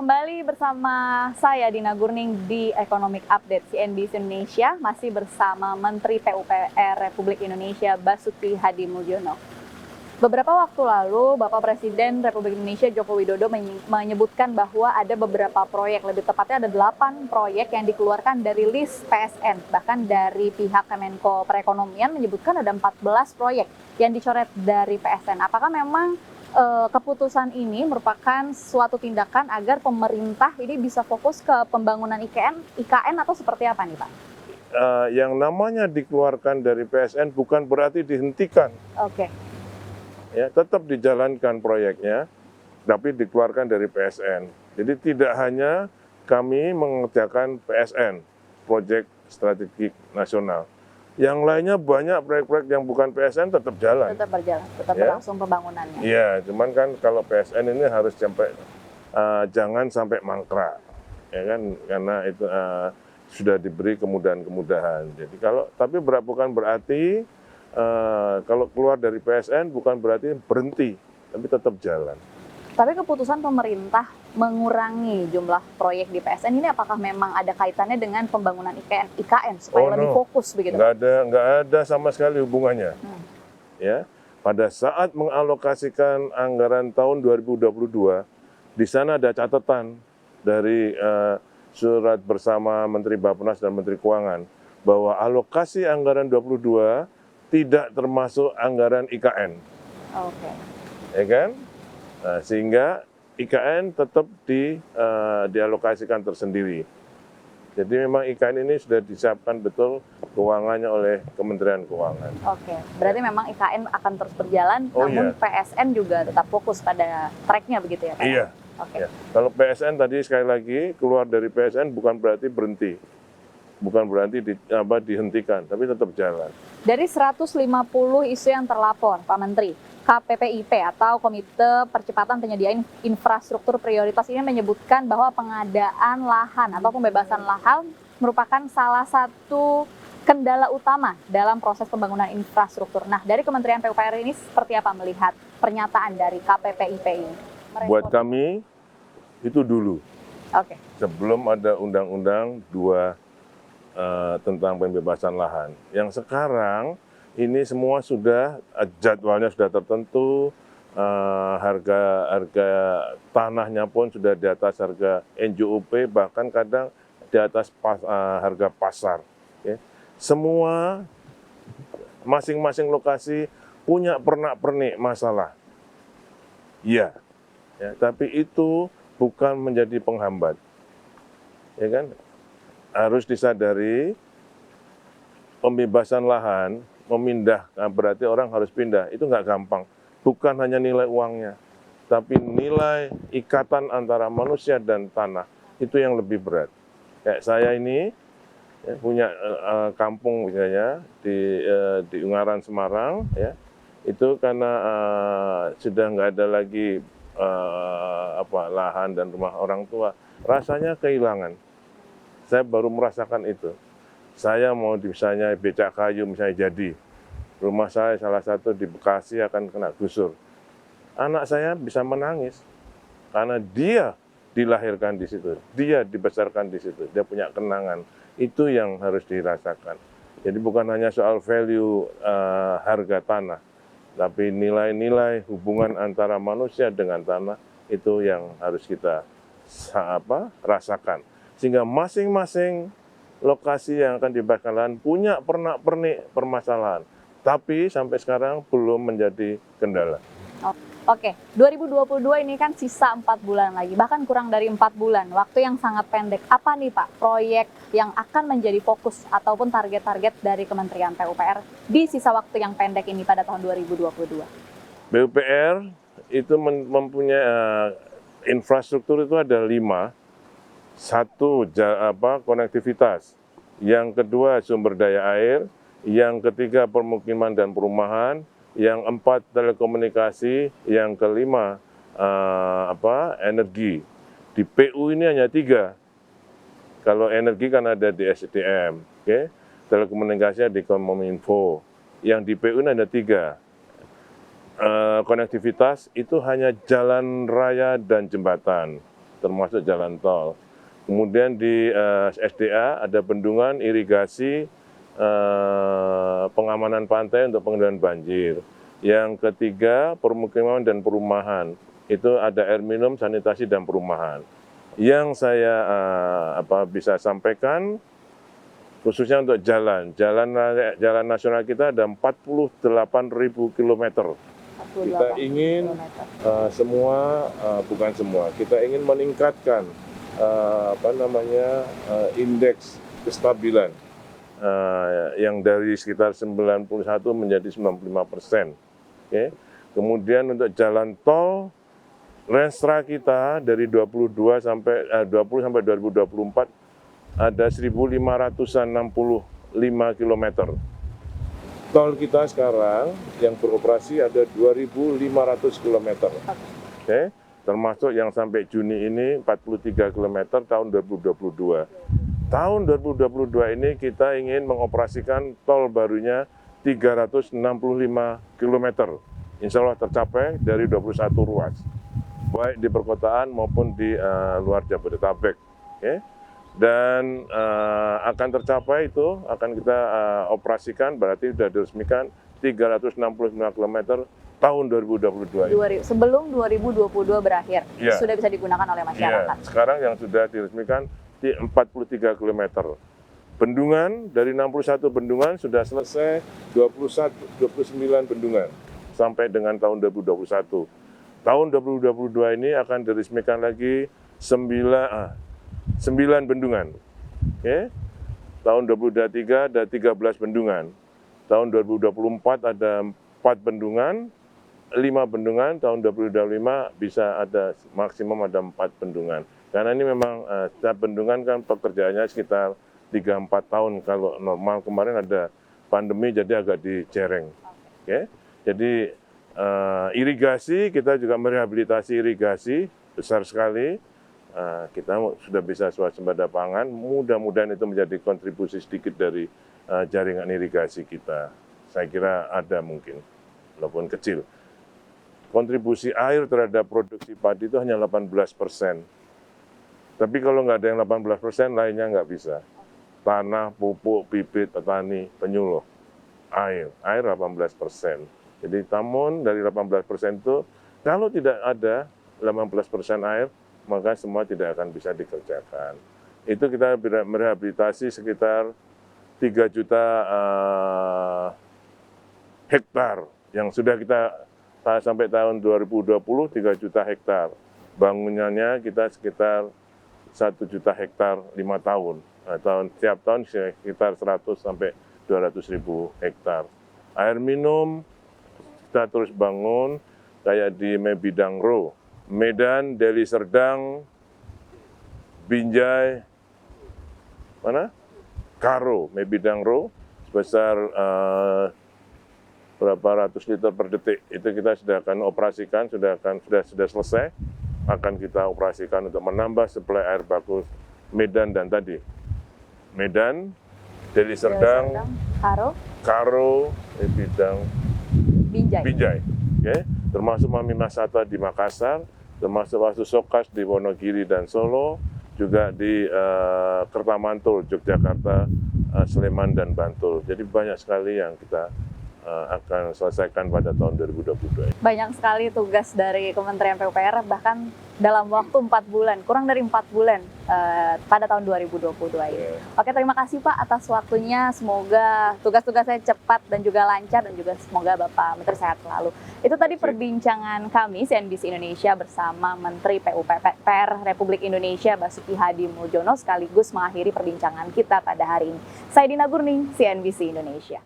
Kembali bersama saya Dina Gurning di Economic Update CNBC Indonesia, masih bersama Menteri PUPR Republik Indonesia Basuki Hadi Mulyono. Beberapa waktu lalu, Bapak Presiden Republik Indonesia Joko Widodo menyebutkan bahwa ada beberapa proyek, lebih tepatnya ada 8 proyek yang dikeluarkan dari list PSN. Bahkan dari pihak Kemenko Perekonomian menyebutkan ada 14 proyek yang dicoret dari PSN. Apakah memang keputusan ini merupakan suatu tindakan agar pemerintah ini bisa fokus ke pembangunan IKN atau seperti apa nih Pak? Yang namanya dikeluarkan dari PSN bukan berarti dihentikan. Oke. Ya, tetap dijalankan proyeknya, tapi dikeluarkan dari PSN. Jadi tidak hanya kami mengerjakan PSN, Proyek Strategik Nasional. Yang lainnya banyak proyek-proyek yang bukan PSN tetap jalan. Tetap berjalan, tetap berlangsung pembangunannya. Iya, cuman kan kalau PSN ini harus jangan sampai mangkrak, ya kan? Karena itu sudah diberi kemudahan-kemudahan. Jadi tapi bukan berarti kalau keluar dari PSN bukan berarti berhenti, tapi tetap jalan. Tapi keputusan pemerintah mengurangi jumlah proyek di PSN ini apakah memang ada kaitannya dengan pembangunan IKN supaya lebih fokus begitu? Nggak ada sama sekali hubungannya. Ya, pada saat mengalokasikan anggaran tahun 2022, di sana ada catatan dari surat bersama Menteri Bappenas dan Menteri Keuangan bahwa alokasi anggaran 22 tidak termasuk anggaran IKN. Oke. Ya kan? Nah, sehingga IKN tetap dialokasikan tersendiri. Jadi memang IKN ini sudah disiapkan betul keuangannya oleh Kementerian Keuangan. Oke, berarti memang IKN akan terus berjalan, namun PSN juga tetap fokus pada tracknya begitu ya Pak? Iya. Oke. Ya. Kalau PSN tadi sekali lagi keluar dari PSN bukan berarti berhenti. Bukan berarti dihentikan, tapi tetap jalan. Dari 150 isu yang terlapor, Pak Menteri, KPPIP atau Komite Percepatan Penyediaan Infrastruktur Prioritas ini menyebutkan bahwa pengadaan lahan atau pembebasan lahan merupakan salah satu kendala utama dalam proses pembangunan infrastruktur. Nah, dari Kementerian PUPR ini seperti apa melihat pernyataan dari KPPIP ini? Buat kami, itu dulu. Oke. Sebelum ada Undang-Undang 2 tentang pembebasan lahan. Yang sekarang ini semua sudah jadwalnya sudah tertentu, harga tanahnya pun sudah di atas harga NJOP, bahkan kadang di atas harga pasar. Ya. Semua masing-masing lokasi punya pernak-pernik masalah. Iya, ya, tapi itu bukan menjadi penghambat, ya kan? Harus disadari pembebasan lahan, berarti orang harus pindah, itu nggak gampang. Bukan hanya nilai uangnya, tapi nilai ikatan antara manusia dan tanah, itu yang lebih berat. Kayak saya ini ya, punya kampung misalnya di Ungaran Semarang, ya, itu karena sudah nggak ada lagi lahan dan rumah orang tua, rasanya kehilangan. Saya baru merasakan itu. Saya mau misalnya becak kayu misalnya jadi. Rumah saya salah satu di Bekasi akan kena gusur. Anak saya bisa menangis karena dia dilahirkan di situ, dia dibesarkan di situ, dia punya kenangan. Itu yang harus dirasakan. Jadi bukan hanya soal value harga tanah, tapi nilai-nilai hubungan antara manusia dengan tanah itu yang harus kita rasakan. Sehingga masing-masing lokasi yang akan dibebaskan lahan punya pernak-pernik permasalahan. Tapi sampai sekarang belum menjadi kendala. Oke, 2022 ini kan sisa 4 bulan lagi, bahkan kurang dari 4 bulan, waktu yang sangat pendek. Apa nih Pak proyek yang akan menjadi fokus ataupun target-target dari Kementerian PUPR di sisa waktu yang pendek ini pada tahun 2022? PUPR itu mempunyai infrastruktur itu ada 5. Satu, konektivitas. Yang kedua, sumber daya air. Yang ketiga, permukiman dan perumahan. Yang 4, telekomunikasi. Yang kelima, energi. Di PU ini hanya 3. Kalau energi kan ada di SDM, okay? Telekomunikasi di Kominfo. Yang di PU ini ada 3. Konektivitas itu hanya jalan raya dan jembatan. termasuk jalan tol. Kemudian di SDA ada bendungan, irigasi, pengamanan pantai untuk pengendalian banjir. Yang ketiga, permukiman dan perumahan. Itu ada air minum, sanitasi, dan perumahan. Yang saya bisa sampaikan, khususnya untuk jalan nasional kita ada 48.000 kilometer. Kita ingin kita ingin meningkatkan indeks kestabilan yang dari sekitar 91 menjadi 95%. Oke. Kemudian untuk jalan tol, Renstra kita dari 20 sampai 2024 ada 1.565 km. Tol kita sekarang yang beroperasi ada 2.500 km. Oke, termasuk yang sampai Juni ini 43 km tahun 2022. Tahun 2022 ini kita ingin mengoperasikan tol barunya 365 km. Insya Allah tercapai dari 21 ruas, baik di perkotaan maupun di luar Jabodetabek. Oke. Dan akan tercapai itu, akan kita operasikan, berarti sudah diresmikan 365 km tahun 2022 ini. Sebelum 2022 berakhir, ya, sudah bisa digunakan oleh masyarakat. Ya, sekarang yang sudah diresmikan di 43 km. Bendungan, dari 61 bendungan sudah selesai 29 bendungan sampai dengan tahun 2021. Tahun 2022 ini akan diresmikan lagi 9 bendungan. Okay. Tahun 2023 ada 13 bendungan. Tahun 2024 ada 4 bendungan, 5 bendungan. Tahun 2025 bisa ada maksimum ada 4 bendungan. Karena ini memang setiap bendungan kan pekerjaannya sekitar 3-4 tahun. Kalau normal kemarin ada pandemi jadi agak dicereng. Okay. Jadi irigasi, kita juga merehabilitasi irigasi besar sekali. Kita sudah bisa swasembada pangan, mudah-mudahan itu menjadi kontribusi sedikit dari jaringan irigasi kita. Saya kira ada mungkin, walaupun kecil. Kontribusi air terhadap produksi padi itu hanya 18%. Tapi kalau nggak ada yang 18%, lainnya nggak bisa. Tanah, pupuk, bibit, petani, penyuluh, air 18%. Jadi namun dari 18% itu, kalau tidak ada 18% air, maka semua tidak akan bisa dikerjakan. Itu kita merehabilitasi sekitar 3 juta hektar yang sudah kita sampai tahun 2020 3 juta hektar. Bangunannya kita sekitar 1 juta hektar 5 tahun. Tiap tahun sekitar 100 sampai 200 ribu hektar. Air minum kita terus bangun kayak di Mebidang Ro, Medan, Deli Serdang, Binjai, Karo, Mebidang Ro, sebesar berapa ratus liter per detik. Itu kita sudah akan operasikan, sudah selesai, akan kita operasikan untuk menambah suplai air baku Medan dan tadi. Medan, Deli Serdang, Karo, Mebidang, Binjai. Okay. Termasuk Mami Masata di Makassar, termasuk Wastu Sokas di Wonogiri dan Solo, juga di Kertamantul, Yogyakarta, Sleman, dan Bantul. Jadi banyak sekali yang kita akan selesaikan pada tahun 2022. Banyak sekali tugas dari Kementerian PUPR, bahkan dalam waktu 4 bulan, kurang dari 4 bulan pada tahun 2022 ini. Oke, terima kasih Pak atas waktunya. Semoga tugas-tugasnya cepat dan juga lancar, dan juga semoga Bapak Menteri sehat selalu. Itu tadi perbincangan kami CNBC Indonesia bersama Menteri PUPR Republik Indonesia Basuki Hadi Muljono, sekaligus mengakhiri perbincangan kita pada hari ini. Saya Dina Gurning, CNBC Indonesia.